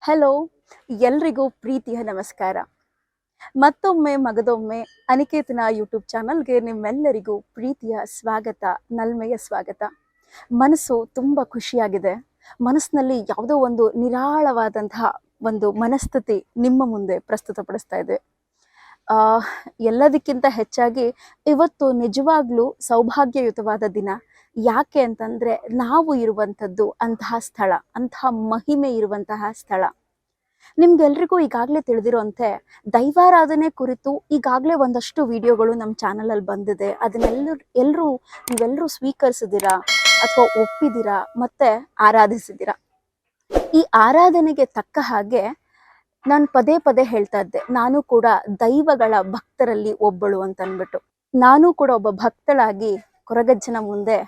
Hello, ಎಲ್ರಿಗೂ ಪ್ರೀತಿಯ ನಮಸ್ಕಾರ. ಮತ್ತೊಮ್ಮೆ ಮಗದೊಮ್ಮೆ ಅನಿಕೇತನ ಯೂಟ್ಯೂಬ್ ಚಾನಲ್ಗೆ ನಿಮ್ಮೆಲ್ಲರಿಗೂ ಪ್ರೀತಿಯ ಸ್ವಾಗತ, ನಲ್ಮೆಯ ಸ್ವಾಗತ. ಮನಸ್ಸು ತುಂಬ ಖುಷಿಯಾಗಿದೆ. ಮನಸ್ಸಿನಲ್ಲಿ ಯಾವುದೋ ಒಂದು ನಿರಾಳವಾದಂತಹ ಒಂದು ಮನಸ್ಥಿತಿ ನಿಮ್ಮ ಮುಂದೆ ಪ್ರಸ್ತುತಪಡಿಸ್ತಾ ಇದೆ. ಎಲ್ಲದಕ್ಕಿಂತ ಹೆಚ್ಚಾಗಿ ಇವತ್ತು ನಿಜವಾಗ್ಲೂ ಸೌಭಾಗ್ಯಯುತವಾದ ದಿನ. ಯಾಕೆ ಅಂತಂದ್ರೆ ನಾವು ಇರುವಂಥದ್ದು ಅಂತಹ ಸ್ಥಳ, ಅಂತಹ ಮಹಿಮೆ ಇರುವಂತಹ ಸ್ಥಳ. ನಿಮ್ಗೆಲ್ರಿಗೂ ಈಗಾಗಲೇ ತಿಳಿದಿರುವಂತೆ ದೈವಾರಾಧನೆ ಕುರಿತು ಈಗಾಗಲೇ ಒಂದಷ್ಟು ವಿಡಿಯೋಗಳು ನಮ್ಮ ಚಾನಲಲ್ಲಿ ಬಂದಿದೆ. ನೀವೆಲ್ಲರೂ ಸ್ವೀಕರಿಸಿದ್ದೀರಾ ಅಥವಾ ಒಪ್ಪಿದ್ದೀರಾ ಮತ್ತೆ ಆರಾಧಿಸಿದ್ದೀರಾ. ಈ ಆರಾಧನೆಗೆ ತಕ್ಕ ಹಾಗೆ ನಾನು ಪದೇ ಪದೇ ಹೇಳ್ತಾ ಇದ್ದೆ, ನಾನು ಕೂಡ ದೈವಗಳ ಭಕ್ತರಲ್ಲಿ ಒಬ್ಬಳು ಅಂತ ಅಂದ್ಬಿಟ್ಟು. ನಾನು ಕೂಡ ಒಬ್ಬ ಭಕ್ತಳಾಗಿ ಕೊರಗಜ್ಜನ ಮುಂದೆ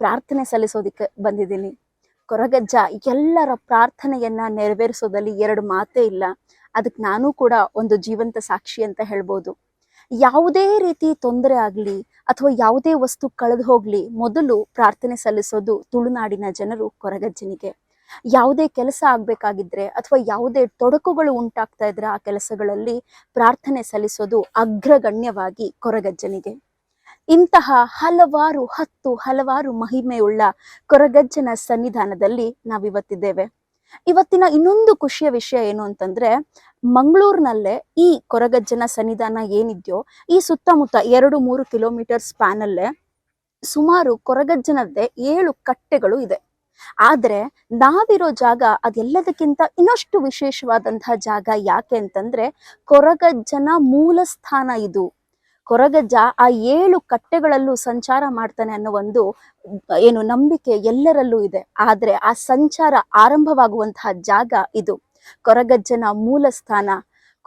ಪ್ರಾರ್ಥನೆ ಸಲ್ಲಿಸೋದಕ್ಕೆ ಬಂದಿದ್ದೀನಿ. ಕೊರಗಜ್ಜ ಎಲ್ಲರ ಪ್ರಾರ್ಥನೆಯನ್ನ ನೆರವೇರಿಸೋದಲ್ಲಿ ಎರಡು ಮಾತೇ ಇಲ್ಲ. ಅದಕ್ಕೆ ನಾನು ಕೂಡ ಒಂದು ಜೀವಂತ ಸಾಕ್ಷಿ ಅಂತ ಹೇಳ್ಬೋದು. ಯಾವುದೇ ರೀತಿ ತೊಂದರೆ ಆಗಲಿ ಅಥವಾ ಯಾವುದೇ ವಸ್ತು ಕಳೆದು ಹೋಗ್ಲಿ, ಮೊದಲು ಪ್ರಾರ್ಥನೆ ಸಲ್ಲಿಸೋದು ತುಳುನಾಡಿನ ಜನರು ಕೊರಗಜ್ಜನಿಗೆ. ಯಾವುದೇ ಕೆಲಸ ಆಗ್ಬೇಕಾಗಿದ್ರೆ ಅಥವಾ ಯಾವುದೇ ತೊಡಕುಗಳು ಉಂಟಾಗ್ತಾ ಇದ್ರೆ ಆ ಕೆಲಸಗಳಲ್ಲಿ ಪ್ರಾರ್ಥನೆ ಸಲ್ಲಿಸೋದು ಅಗ್ರಗಣ್ಯವಾಗಿ ಕೊರಗಜ್ಜನಿಗೆ. ಇಂತಹ ಹಲವಾರು ಮಹಿಮೆಯುಳ್ಳ ಕೊರಗಜ್ಜನ ಸನ್ನಿಧಾನದಲ್ಲಿ ನಾವಿವತ್ತಿದ್ದೇವೆ. ಇವತ್ತಿನ ಇನ್ನೊಂದು ಖುಷಿಯ ವಿಷಯ ಏನು ಅಂತಂದ್ರೆ, ಮಂಗಳೂರಿನಲ್ಲೇ ಈ ಕೊರಗಜ್ಜನ ಸನ್ನಿಧಾನ ಏನಿದೆಯೋ ಈ ಸುತ್ತಮುತ್ತ 2-3 ಕಿಲೋಮೀಟರ್ ಸ್ಪ್ಯಾನ್ ಅಲ್ಲೇ ಸುಮಾರು ಕೊರಗಜ್ಜನದ್ದೇ 7 ಕಟ್ಟೆಗಳು ಇದೆ. ಆದ್ರೆ ನಾವಿರೋ ಜಾಗ ಅದೆಲ್ಲದಕ್ಕಿಂತ ಇನ್ನಷ್ಟು ವಿಶೇಷವಾದಂತಹ ಜಾಗ. ಯಾಕೆ ಅಂತಂದ್ರೆ ಕೊರಗಜ್ಜನ ಮೂಲ ಸ್ಥಾನ ಇದು. ಕೊರಗಜ್ಜ ಆ 7 ಕಟ್ಟೆಗಳಲ್ಲೂ ಸಂಚಾರ ಮಾಡ್ತಾನೆ ಅನ್ನೋ ಒಂದು ನಂಬಿಕೆ ಎಲ್ಲರಲ್ಲೂ ಇದೆ. ಆದ್ರೆ ಆ ಸಂಚಾರ ಆರಂಭವಾಗುವಂತಹ ಜಾಗ ಇದು. ಕೊರಗಜ್ಜನ ಮೂಲ ಸ್ಥಾನ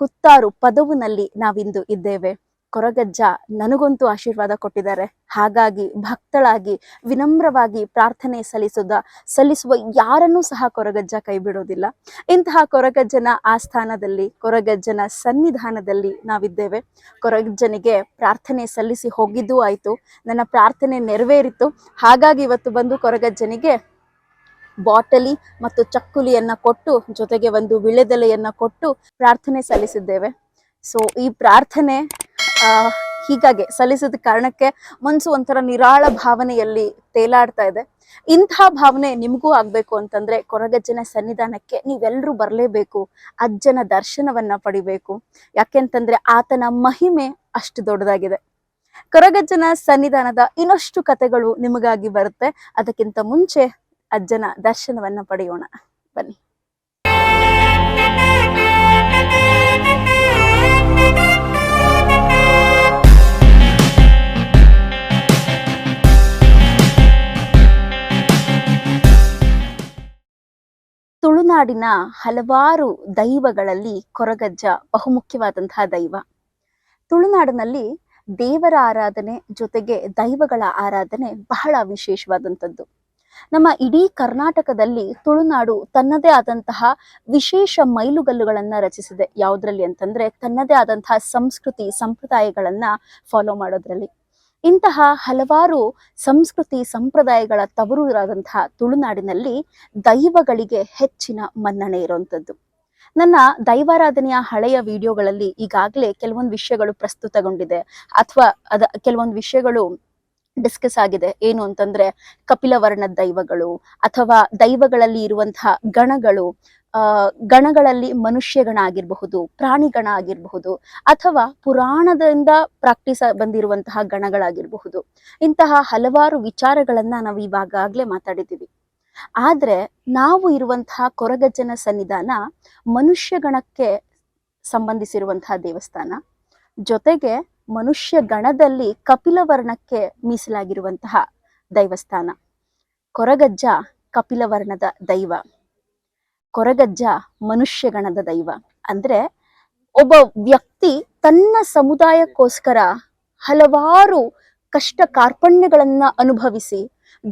ಕುತ್ತಾರು ಪದವುನಲ್ಲಿ ನಾವಿಂದು ಇದ್ದೇವೆ. ಕೊರಗಜ್ಜ ನನಗಂತೂ ಆಶೀರ್ವಾದ ಕೊಟ್ಟಿದ್ದಾರೆ. ಹಾಗಾಗಿ ಭಕ್ತಳಾಗಿ ವಿನಮ್ರವಾಗಿ ಪ್ರಾರ್ಥನೆ ಸಲ್ಲಿಸುವ ಯಾರನ್ನೂ ಸಹ ಕೊರಗಜ್ಜ ಕೈ ಬಿಡೋದಿಲ್ಲ. ಇಂತಹ ಕೊರಗಜ್ಜನ ಆಸ್ಥಾನದಲ್ಲಿ, ಕೊರಗಜ್ಜನ ಸನ್ನಿಧಾನದಲ್ಲಿ ನಾವಿದ್ದೇವೆ. ಕೊರಗಜ್ಜನಿಗೆ ಪ್ರಾರ್ಥನೆ ಸಲ್ಲಿಸಿ ಹೋಗಿದ್ದೂ ಆಯ್ತು, ನನ್ನ ಪ್ರಾರ್ಥನೆ ನೆರವೇರಿತು. ಹಾಗಾಗಿ ಇವತ್ತು ಬಂದು ಕೊರಗಜ್ಜನಿಗೆ ಬಾಟಲಿ ಮತ್ತು ಚಕ್ಕುಲಿಯನ್ನ ಕೊಟ್ಟು, ಜೊತೆಗೆ ಒಂದು ವಿಳೆದೆಲೆಯನ್ನ ಕೊಟ್ಟು ಪ್ರಾರ್ಥನೆ ಸಲ್ಲಿಸಿದ್ದೇವೆ. ಸೊ ಈ ಪ್ರಾರ್ಥನೆ ಹೀಗಾಗಿ ಸಲ್ಲಿಸಿದ ಕಾರಣಕ್ಕೆ ಮನಸ್ಸು ಒಂಥರ ನಿರಾಳ ಭಾವನೆಯಲ್ಲಿ ತೇಲಾಡ್ತಾ ಇದೆ. ಇಂತಹ ಭಾವನೆ ನಿಮಗೂ ಆಗ್ಬೇಕು ಅಂತಂದ್ರೆ ಕೊರಗಜ್ಜನ ಸನ್ನಿಧಾನಕ್ಕೆ ನೀವೆಲ್ಲರೂ ಬರಲೇಬೇಕು. ಅಜ್ಜನ ದರ್ಶನವನ್ನ ಪಡಿಬೇಕು. ಯಾಕೆಂತಂದ್ರೆ ಆತನ ಮಹಿಮೆ ಅಷ್ಟು ದೊಡ್ಡದಾಗಿದೆ. ಕೊರಗಜ್ಜನ ಸನ್ನಿಧಾನದ ಇನ್ನಷ್ಟು ಕಥೆಗಳು ನಿಮಗಾಗಿ ಬರುತ್ತೆ. ಅದಕ್ಕಿಂತ ಮುಂಚೆ ಅಜ್ಜನ ದರ್ಶನವನ್ನ ಪಡೆಯೋಣ, ಬನ್ನಿ. ತುಳುನಾಡಿನ ಹಲವಾರು ದೈವಗಳಲ್ಲಿ ಕೊರಗಜ್ಜ ಬಹುಮುಖ್ಯವಾದಂತಹ ದೈವ. ತುಳುನಾಡಿನಲ್ಲಿ ದೇವರ ಆರಾಧನೆ ಜೊತೆಗೆ ದೈವಗಳ ಆರಾಧನೆ ಬಹಳ ವಿಶೇಷವಾದಂಥದ್ದು. ನಮ್ಮ ಇಡೀ ಕರ್ನಾಟಕದಲ್ಲಿ ತುಳುನಾಡು ತನ್ನದೇ ಆದಂತಹ ವಿಶೇಷ ಮೈಲುಗಲ್ಲುಗಳನ್ನ ರಚಿಸಿದೆ. ಯಾವುದ್ರಲ್ಲಿ ಅಂತಂದ್ರೆ ತನ್ನದೇ ಆದಂತಹ ಸಂಸ್ಕೃತಿ ಸಂಪ್ರದಾಯಗಳನ್ನ ಫಾಲೋ ಮಾಡೋದ್ರಲ್ಲಿ. ಇಂತಹ ಹಲವಾರು ಸಂಸ್ಕೃತಿ ಸಂಪ್ರದಾಯಗಳ ತವರೂರಾದಂತಹ ತುಳುನಾಡಿನಲ್ಲಿ ದೈವಗಳಿಗೆ ಹೆಚ್ಚಿನ ಮನ್ನಣೆ ಇರುವಂಥದ್ದು. ನನ್ನ ದೈವಾರಾಧನೆಯ ಹಳೆಯ ವಿಡಿಯೋಗಳಲ್ಲಿ ಈಗಾಗಲೇ ಕೆಲವೊಂದು ವಿಷಯಗಳು ಪ್ರಸ್ತುತಗೊಂಡಿದೆ ಅಥವಾ ಕೆಲವೊಂದು ವಿಷಯಗಳು ಡಿಸ್ಕಸ್ ಆಗಿದೆ. ಏನು ಅಂತಂದ್ರೆ ಕಪಿಲವರ್ಣದ ದೈವಗಳು ಅಥವಾ ದೈವಗಳಲ್ಲಿ ಇರುವಂತಹ ಗಣಗಳು, ಗಣಗಳಲ್ಲಿ ಮನುಷ್ಯ ಗಣ ಆಗಿರಬಹುದು, ಪ್ರಾಣಿ ಗಣ ಆಗಿರಬಹುದು, ಅಥವಾ ಪುರಾಣದಿಂದ ಪ್ರಾಕ್ಟೀಸ್ ಬಂದಿರುವಂತಹ ಗಣಗಳಾಗಿರಬಹುದು. ಇಂತಹ ಹಲವಾರು ವಿಚಾರಗಳನ್ನ ನಾವು ಇವಾಗಲೇ ಮಾತಾಡಿದ್ದೀವಿ. ಆದ್ರೆ ನಾವು ಇರುವಂತಹ ಕೊರಗಜ್ಜನ ಸನ್ನಿಧಾನ ಮನುಷ್ಯ ಗಣಕ್ಕೆ ಸಂಬಂಧಿಸಿರುವಂತಹ ದೇವಸ್ಥಾನ. ಜೊತೆಗೆ ಮನುಷ್ಯ ಗಣದಲ್ಲಿ ಕಪಿಲವರ್ಣಕ್ಕೆ ಮೀಸಲಾಗಿರುವಂತಹ ದೈವಸ್ಥಾನ. ಕೊರಗಜ್ಜ ಕಪಿಲವರ್ಣದ ದೈವ, ಕೊರಗಜ್ಜ ಮನುಷ್ಯ ಗಣದ ದೈವ. ಅಂದ್ರೆ ಒಬ್ಬ ವ್ಯಕ್ತಿ ತನ್ನ ಸಮುದಾಯಕ್ಕೋಸ್ಕರ ಹಲವಾರು ಕಷ್ಟ ಕಾರ್ಪಣ್ಯಗಳನ್ನ ಅನುಭವಿಸಿ,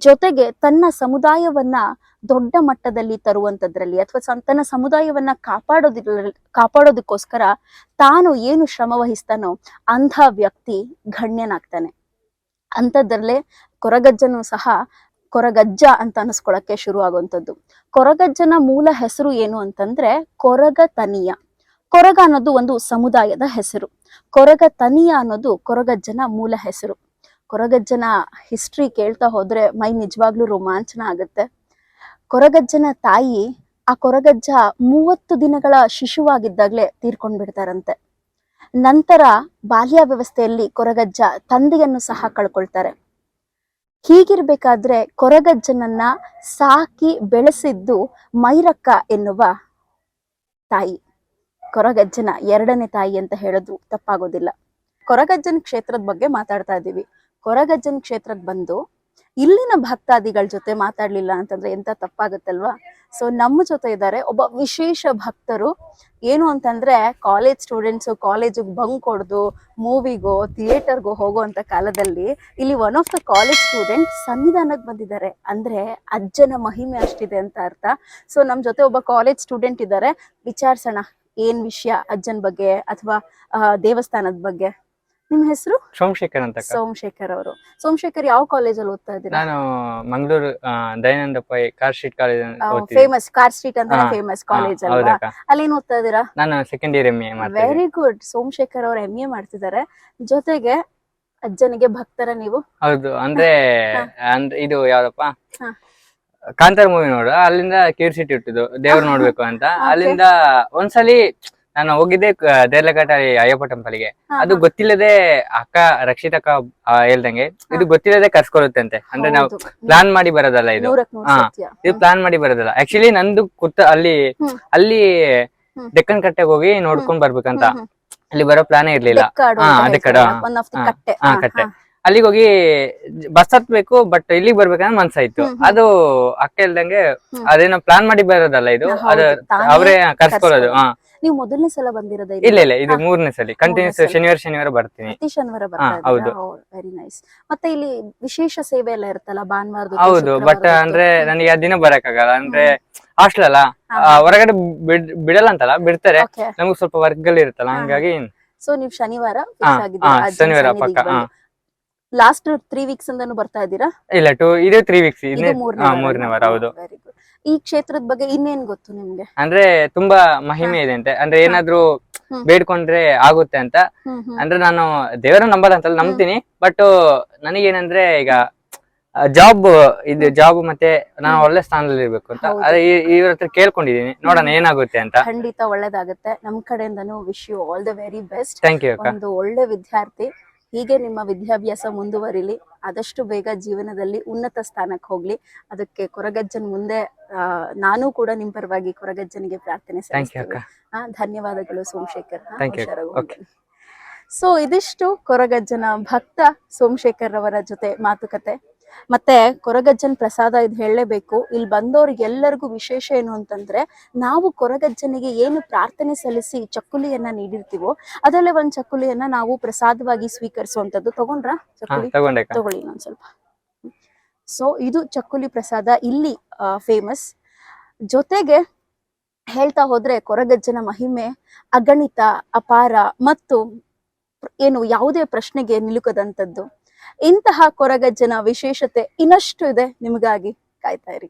ಜೊತೆಗೆ ತನ್ನ ಸಮುದಾಯವನ್ನ ದೊಡ್ಡ ಮಟ್ಟದಲ್ಲಿ ತರುವಂತದ್ರಲ್ಲಿ ಅಥವಾ ತನ್ನ ಸಮುದಾಯವನ್ನ ಕಾಪಾಡೋದಕ್ಕೋಸ್ಕರ ತಾನು ಏನು ಶ್ರಮ ವಹಿಸ್ತಾನೋ ಅಂಥ ವ್ಯಕ್ತಿ ಗಣ್ಯನಾಗ್ತಾನೆ. ಅಂಥದ್ರಲ್ಲೇ ಕೊರಗಜ್ಜನು ಸಹ ಕೊರಗಜ್ಜ ಅಂತ ಅನಿಸ್ಕೊಳಕ್ಕೆ ಶುರು ಆಗುವಂಥದ್ದು. ಕೊರಗಜ್ಜನ ಮೂಲ ಹೆಸರು ಏನು ಅಂತಂದ್ರೆ ಕೊರಗ ತನಿಯ. ಕೊರಗ ಅನ್ನೋದು ಒಂದು ಸಮುದಾಯದ ಹೆಸರು. ಕೊರಗ ತನಿಯ ಅನ್ನೋದು ಕೊರಗಜ್ಜನ ಮೂಲ ಹೆಸರು. ಕೊರಗಜ್ಜನ ಹಿಸ್ಟ್ರಿ ಕೇಳ್ತಾ ಹೋದ್ರೆ ಮೈ ನಿಜವಾಗ್ಲೂ ರೋಮಾಂಚನ ಆಗುತ್ತೆ. ಕೊರಗಜ್ಜನ ತಾಯಿ ಆ ಕೊರಗಜ್ಜ 30 ದಿನಗಳ ಶಿಶುವಾಗಿದ್ದಾಗ್ಲೇ ತೀರ್ಕೊಂಡ್ ಬಿಡ್ತಾರಂತೆ. ನಂತರ ಬಾಲ್ಯ ವ್ಯವಸ್ಥೆಯಲ್ಲಿ ಕೊರಗಜ್ಜ ತಂದೆಯನ್ನು ಸಹ ಕಳ್ಕೊಳ್ತಾರೆ. ಹೀಗಿರ್ಬೇಕಾದ್ರೆ ಕೊರಗಜ್ಜನನ್ನ ಸಾಕಿ ಬೆಳೆಸಿದ್ದು ಮೈರಕ್ಕ ಎನ್ನುವ ತಾಯಿ. ಕೊರಗಜ್ಜನ 2ನೇ ತಾಯಿ ಅಂತ ಹೇಳೋದು ತಪ್ಪಾಗೋದಿಲ್ಲ. ಕೊರಗಜ್ಜನ ಕ್ಷೇತ್ರದ ಬಗ್ಗೆ ಮಾತಾಡ್ತಾ ಇದ್ದೀವಿ. ಕೊರಗಜ್ಜನ ಕ್ಷೇತ್ರಕ್ಕೆ ಬಂದು ಇಲ್ಲಿನ ಭಕ್ತಾದಿಗಳ ಜೊತೆ ಮಾತಾಡ್ಲಿಲ್ಲ ಅಂತಂದ್ರೆ ಎಂತ ತಪ್ಪಾಗುತ್ತಲ್ವಾ. ಸೊ ನಮ್ಮ ಜೊತೆ ಇದ್ದಾರೆ ಒಬ್ಬ ವಿಶೇಷ ಭಕ್ತರು. ಏನು ಅಂತಂದ್ರೆ ಕಾಲೇಜ್ ಸ್ಟೂಡೆಂಟ್ಸ್ ಕಾಲೇಜಿಗೆ ಬಂಕ್ ಹೊಡೆದು ಮೂವಿಗೋ ಥಿಯೇಟರ್ಗೋ ಹೋಗುವಂತ ಕಾಲದಲ್ಲಿ ಇಲ್ಲಿ one of the college student ಸನ್ನಿಧಾನಕ್ಕೆ ಬಂದಿದ್ದಾರೆ. ಅಂದ್ರೆ ಅಜ್ಜನ ಮಹಿಮೆ ಅಷ್ಟಿದೆ ಅಂತ ಅರ್ಥ. ಸೊ ನಮ್ ಜೊತೆ ಒಬ್ಬ ಕಾಲೇಜ್ ಸ್ಟೂಡೆಂಟ್ ಇದ್ದಾರೆ. ವಿಚಾರಿಸೋಣ ಏನ್ ವಿಷಯ ಅಜ್ಜನ ಬಗ್ಗೆ ಅಥವಾ ದೇವಸ್ಥಾನದ ಬಗ್ಗೆ. ನಿಮ್ ಹೆಸರು? ಸೋಮಶೇಖರ್ ಅಂತ. ಸೋಮಶೇಖರ್ ಅವರು. ಸೋಮಶೇಖರ್ ಯಾವ ಕಾಲೇಜಲ್ಲಿ ಓದ್ತಾ ಇದ್ದೀರಾ? ನಾನು Mangaluru Dayananda Pai car street college. Famous car street ಅಂತ ಫೇಮಸ್ ಕಾಲೇಜ್ ಅಲ್ವಾ? ಅಲ್ಲಿ ಏನ್ ಓದ್ತಾ ಇದ್ದೀರಾ? ನಾನು ಸೆಕೆಂಡ್ ಇಯರ್ MA ಮಾಡ್ತಾ ಇದ್ದೀನಿ. Very good. ಸೋಮಶೇಖರ್ ಅವರು MA ಮಾಡ್ತಿದ್ದಾರೆ. ಜೊತೆಗೆ ಅಜ್ಜನಿಗೆ ಭಕ್ತರ ನೀವು? ಹೌದು. ಅಂದ್ರೆ ಇದು ಯಾವ್ದಪ್ಪ, ಕಾಂತಾರ ಮೂವಿ ನೋಡು, ಅಲ್ಲಿಂದ ಕ್ಯೂರಿಯಾಸಿಟಿ ಹುಟ್ಟಿದ್ದು ದೇವ್ರು ನೋಡ್ಬೇಕು ಅಂತ. ಅಲ್ಲಿಂದ ಒಂದ್ಸಲಿ ನಾನು ಹೋಗಿದ್ದೆ ದೇರ್ಲಘಟ್ಟ ಅಯ್ಯಪ್ಪ ಟೆಂಪಲ್ಗೆ. ಅದು ಗೊತ್ತಿಲ್ಲದೆ ಅಕ್ಕ ರಕ್ಷಿತ ಅಕ್ಕ ಹೇಳ್ದಂಗೆ ಇದು ಗೊತ್ತಿಲ್ಲದೆ ಕರ್ಸ್ಕೊಳುತ್ತೆ ಅಂತೆ. ಅಂದ್ರೆ ನಾವು ಪ್ಲಾನ್ ಮಾಡಿ ಬರೋದಲ್ಲ ಇದು. ಇದು ಪ್ಲಾನ್ ಮಾಡಿ ಬರೋದಲ್ಲ. ಆಕ್ಚುಲಿ ನಂದು ಅಲ್ಲಿ ಡೆಕ್ಕನ್ ಕಟ್ಟೆಗೆ ಹೋಗಿ ನೋಡ್ಕೊಂಡ್ ಬರ್ಬೇಕಂತ ಅಲ್ಲಿ ಬರೋ ಪ್ಲಾನೇ ಇರ್ಲಿಲ್ಲ. ಕಟ್ಟೆ ಅಲ್ಲಿಗೆ ಹೋಗಿ ಬಸ್ ಹತ್ಬೇಕು, ಬಟ್ ಇಲ್ಲಿಗೆ ಬರ್ಬೇಕಂದ್ರೆ ಮನ್ಸಾಯ್ತು. ಅದು ಅಕ್ಕ ಹೇಳ್ದಂಗೆ ಅದೇನೋ ಪ್ಲಾನ್ ಮಾಡಿ ಬರೋದಲ್ಲ ಇದು, ಅದು ಅವರೇ ಕರ್ಸ್ಕೊಳ್ಳೋದು. ನೀವು ಮೊದಲನೇ ಸಲ ಬಂದಿರೋದ? ಇಲ್ಲ, ಇದು 3ನೇ ಸಲ. ಕಂಟಿನ್ಯೂಸ್ ಶನಿವಾರ ಬರ್ತೀನಿ. ಪ್ರತಿ ಶನಿವಾರ ಹೌದು. Very nice. ಮತ್ತೆ ಇಲ್ಲಿ ವಿಶೇಷ ಸೇವೆ ಎಲ್ಲ ಇರುತ್ತಲ್ಲ ಭಾನುವಾರ? ಹೌದು, ಬಟ್ ಅಂದ್ರೆ ನನಗೆ ಆ ದಿನ ಬರಕ್ಕಾಗಲ್ಲ. ಅಂದ್ರೆ ಹಾಸ್ಟೆಲ್ ಅಲ್ಲ, ಹೊರಗಡೆ ಬಿಡಲ್ಲ ಅಂತಲ್ಲ, ಬಿಡ್ತಾರೆ. ನಮ್ಗೆ ಸ್ವಲ್ಪ ವರ್ಕ್ ಗಳು ಇರುತ್ತಲ್ಲ, ಹಂಗಾಗಿ. ಸೊ ನೀವು ಶನಿವಾರ ಶನಿವಾರ ಪಕ್ಕ. ಲಾಸ್ಟ್ 3 ವೀಕ್ಸ್ ಅಂತಾನು ಬರ್ತಾ ಇದ್ದೀರಾ? ಇಲ್ಲ, ಇದು 3 ವೀಕ್ಸ್. 3ನೇ ವಾರ. ಹೌದು. Very good. ಈ ಕ್ಷೇತ್ರದ ಬಗ್ಗೆ ಇನ್ನೇನ್ ಗೊತ್ತು ನಿಮ್ಗೆ? ಅಂದ್ರೆ ತುಂಬಾ ಮಹಿಮೆ ಇದೆ ಅಂತೆ. ಅಂದ್ರೆ ಏನಾದ್ರು ಬೇಡ್ಕೊಂಡ್ರೆ ಆಗುತ್ತೆ ಅಂತ. ಅಂದ್ರೆ ನಾನು ದೇವರ ನಂಬಲ್ಲ ಅಂತಲ್ಲ, ನಂಬ್ತೀನಿ. ಬಟ್ ನನಗೇನಂದ್ರೆ ಈಗ ಜಾಬ್ ಮತ್ತೆ ನಾನು ಒಳ್ಳೆ ಸ್ಥಾನದಲ್ಲಿ ಇರ್ಬೇಕು ಅಂತ ಇವ್ರ ಹತ್ರ ಕೇಳ್ಕೊಂಡಿದೀನಿ. ನೋಡೋಣ ಏನಾಗುತ್ತೆ ಅಂತ. ಖಂಡಿತ ಒಳ್ಳೇದಾಗುತ್ತೆ. ನಮ್ ಕಡೆಯಿಂದನೂ wish you all the very best. Thank you. ಒಂದು ಒಳ್ಳೆ ವಿದ್ಯಾರ್ಥಿ. ಹೀಗೆ ನಿಮ್ಮ ವಿದ್ಯಾಭ್ಯಾಸ ಮುಂದುವರಿಲಿ. ಆದಷ್ಟು ಬೇಗ ಜೀವನದಲ್ಲಿ ಉನ್ನತ ಸ್ಥಾನಕ್ಕೆ ಹೋಗ್ಲಿ. ಅದಕ್ಕೆ ಕೊರಗಜ್ಜನ್ ಮುಂದೆ ನಾನು ಕೂಡ ನಿಮ್ ಪರವಾಗಿ ಕೊರಗಜ್ಜನಿಗೆ ಪ್ರಾರ್ಥನೆ ಸಲ್ಲಿಸ್ತೀನಿ. ಧನ್ಯವಾದಗಳು ಸೋಮಶೇಖರ್. ಸೊ ಇದಿಷ್ಟು ಕೊರಗಜ್ಜನ ಭಕ್ತ ಸೋಮಶೇಖರ್ ಅವರ ಜೊತೆ ಮಾತುಕತೆ. ಮತ್ತೆ ಕೊರಗಜ್ಜನ್ ಪ್ರಸಾದ ಇದು ಹೇಳಲೇಬೇಕು. ಇಲ್ಲಿ ಬಂದವ್ರಿಗೆಲ್ಲರಿಗೂ ವಿಶೇಷ ಏನು ಅಂತಂದ್ರೆ, ನಾವು ಕೊರಗಜ್ಜನಿಗೆ ಏನು ಪ್ರಾರ್ಥನೆ ಸಲ್ಲಿಸಿ ಚಕ್ಕುಲಿಯನ್ನ ನೀಡಿರ್ತೀವೋ ಅದರಲ್ಲೇ ಒಂದ್ ಚಕ್ಕುಲಿಯನ್ನ ನಾವು ಪ್ರಸಾದವಾಗಿ ಸ್ವೀಕರಿಸುವಂತದ್ದು. ತಗೊಂಡ್ರಾ ಚಕ್ಕುಲಿ? ತಗೊಳ್ಳಿ ಇನ್ನೊಂದ್ ಸ್ವಲ್ಪ. ಸೊ ಇದು ಚಕ್ಕುಲಿ ಪ್ರಸಾದ ಇಲ್ಲಿ ಫೇಮಸ್. ಜೊತೆಗೆ ಹೇಳ್ತಾ ಹೋದ್ರೆ ಕೊರಗಜ್ಜನ ಮಹಿಮೆ ಅಗಣಿತ, ಅಪಾರ ಮತ್ತು ಏನು ಯಾವುದೇ ಪ್ರಶ್ನೆಗೆ ನಿಲುಕದಂಥದ್ದು. ಇಂತಹ ಕೊರಗಜ್ಜನ ವಿಶೇಷತೆ ಇನ್ನಷ್ಟು ಇದೆ. ನಿಮಗಾಗಿ ಕಾಯ್ತಾ ಇರಿ.